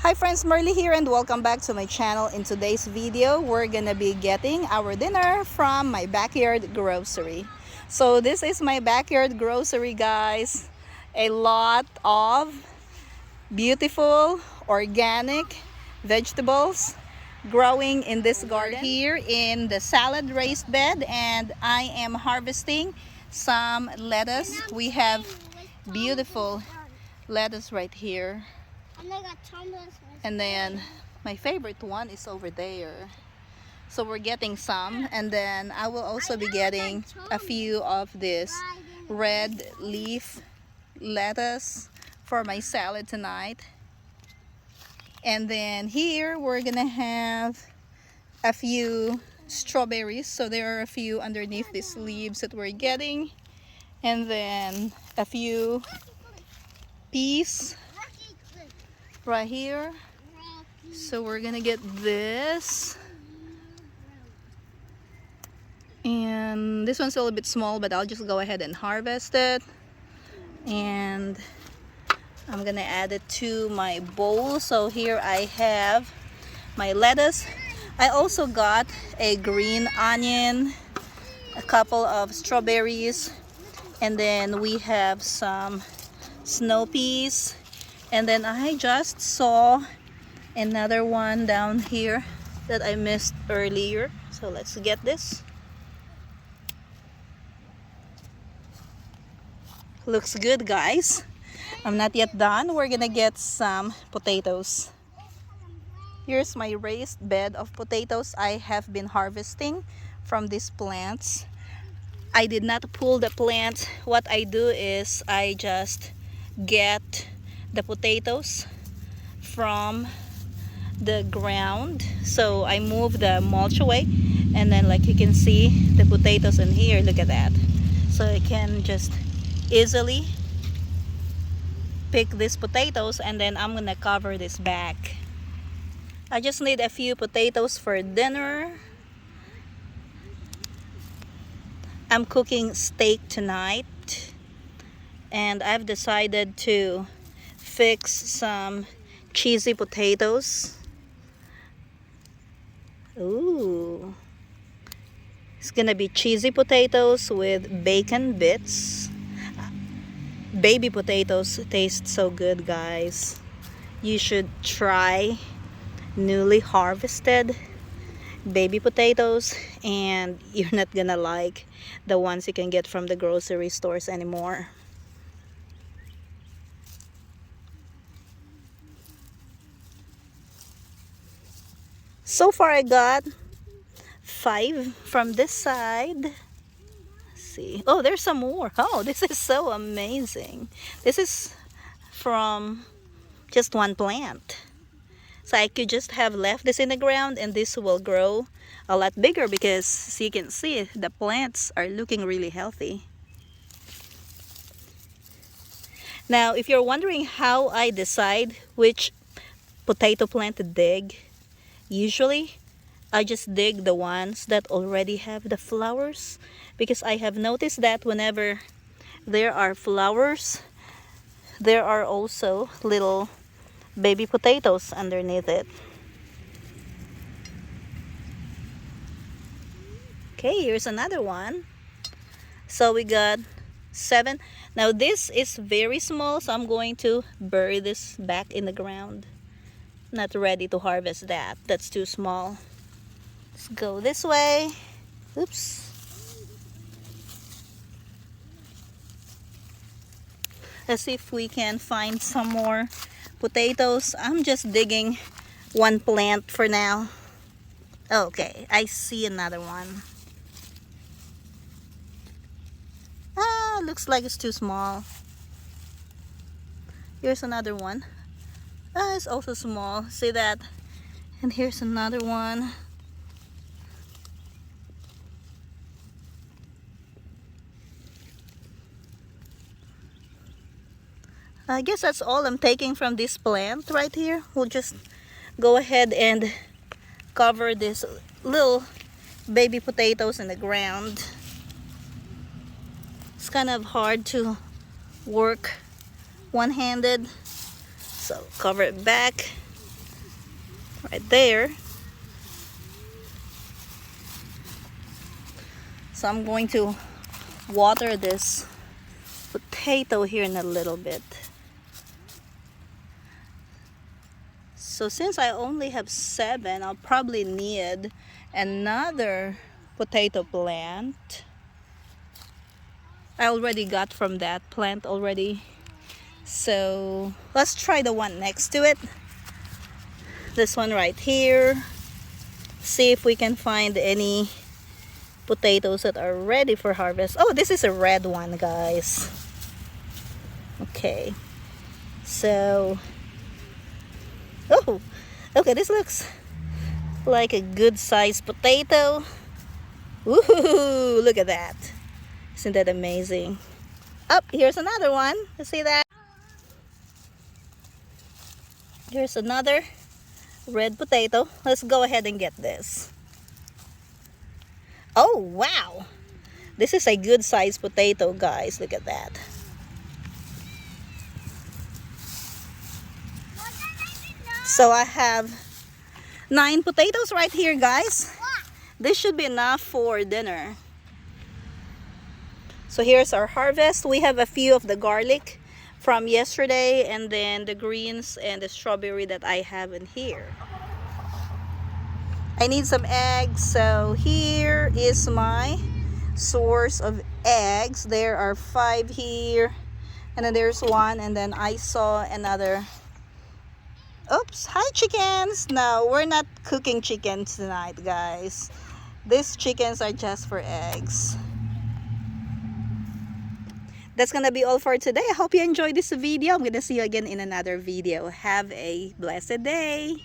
Hi friends, Merly here and welcome back to my channel. In today's video, we're gonna be getting our dinner from my backyard grocery. So this is my backyard grocery, guys. A lot of beautiful organic vegetables growing in this garden here in the salad raised bed, and I am harvesting some lettuce. We have beautiful lettuce right here. And then my favorite one is over there. So we're getting some, and then I will also be getting a few of this red leaf lettuce for my salad tonight. And then here we're gonna have a few strawberries. So there are a few underneath these leaves that we're getting. And then a few peas right here. So we're gonna get this, and this one's a little bit small, but I'll just go ahead and harvest it, and I'm gonna add it to my bowl. So here I have my lettuce. I also got a green onion, a couple of strawberries, and then we have some snow peas. And then I just saw another one down here that I missed earlier. So let's get this. Looks good, guys. I'm not yet done. We're gonna get some potatoes. Here's my raised bed of potatoes I have been harvesting from these plants. I did not pull the plant. What I do is I just get the potatoes from the ground. So I move the mulch away, and then like you can see the potatoes in here. Look at that. So I can just easily pick these potatoes, and then I'm gonna cover this back. I just need a few potatoes for dinner. I'm cooking steak tonight, and I've decided to fix some cheesy potatoes. Ooh, it's gonna be cheesy potatoes with bacon bits. Baby potatoes taste so good, guys. You should try newly harvested baby potatoes, and you're not gonna like the ones you can get from the grocery stores anymore. So far I got 5 from this side. Let's see. Oh, there's some more. Oh, this is so amazing. This is from just one plant. So I could just have left this in the ground, and this will grow a lot bigger because, as you can see, the plants are looking really healthy. Now, if you're wondering how I decide which potato plant to dig, usually I just dig the ones that already have the flowers, because I have noticed that whenever there are flowers, there are also little baby potatoes underneath it. Okay, here's another one. So we got 7. Now this is very small, so I'm going to bury this back in the ground. Not ready to harvest that. That's too small. Let's go this way. Oops. Let's see if we can find some more potatoes. I'm just digging one plant for now. Okay, I see another one. Ah, looks like it's too small. Here's another one. Ah, it's also small. See that? And here's another one. I guess that's all I'm taking from this plant right here. We'll just go ahead and cover this little baby potatoes in the ground. It's kind of hard to work one-handed, so cover it back. right there. So I'm going to water this potato here in a little bit. So since I only have 7, I'll probably need another potato plant. I already got from that plant already. So let's try the one next to it. This one right here. See if we can find any potatoes that are ready for harvest. Oh, this is a red one, guys. Okay. So, oh, okay, this looks like a good sized potato. Woohoo! Look at that. Isn't that amazing? Oh, here's another one. You see that? Here's another red potato. Let's go ahead and get this. Oh, wow. This is a good sized potato, guys. Look at that. So I have 9 potatoes right here, guys. This should be enough for dinner. So here's our harvest. We have a few of the garlic from yesterday, and then the greens and the strawberry that I have in here. I need some eggs, so here is my source of eggs. There are 5 here, and then there's 1, and then I saw another. Oops, hi chickens. No, we're not cooking chickens tonight, guys. These chickens are just for eggs. That's gonna be all for today. I hope you enjoyed this video. I'm gonna see you again in another video. Have a blessed day.